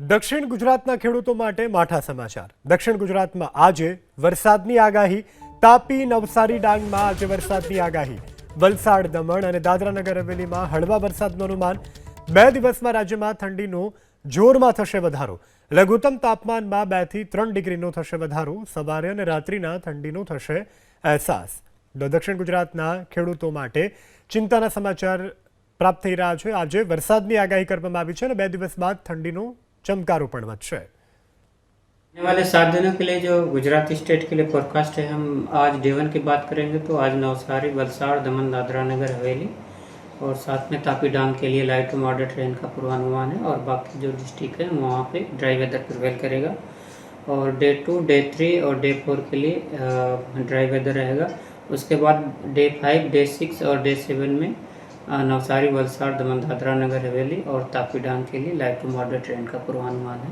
દક્ષિણ ગુજરાતના ખેડૂતો માટે માઠા સમાચાર। દક્ષિણ ગુજરાતમાં આજે વરસાદની આગાહી। તાપી, નવસારી, ડાંગમાં આજે વરસાદની આગાહી। વલસાડ, દમણ અને દાદરાનગર હવેલીમાં હળવા વરસાદનું અનુમાન। 2 દિવસમાં રાજ્યમાં ઠંડીનો જોરમાં થશે વધારો। લઘુત્તમ તાપમાનમાં 2 થી 3 ડિગ્રીનો થશે વધારો। સવારે અને રાત્રિના ઠંડીનો થશે અહેસાસ। દક્ષિણ ગુજરાતના ખેડૂતો માટે ચિંતાના સમાચાર प्राप्त થઈ રહ્યા છે। આજે વરસાદની આગાહી કરવામાં આવી છે અને 2 દિવસ બાદ ઠંડીનો चमकारो पण વધશે। आने वाले 7 दिनों के लिए जो गुजरात स्टेट के लिए फोरकास्ट है, हम आज डे 1 की बात करेंगे तो आज नवसारी, वलसाड़, दमन, दादरा नगर हवेली और साथ में तापी डांग के लिए लाइट टू मॉडरेट रेन का पूर्वानुमान है और बाकी जो डिस्ट्रिक्ट है वहाँ पे ड्राई वेदर प्रिवेल करेगा। और डे 2, डे 3 और डे 4 के लिए ड्राई वेदर रहेगा। उसके बाद डे 5, डे 6 और डे 7 में नवसारी, वलसाड़, दमन, दादरा नगर हवेली और तापी डांग के लिए लाइट टू मॉडरेट रेन का पूर्वानुमान है।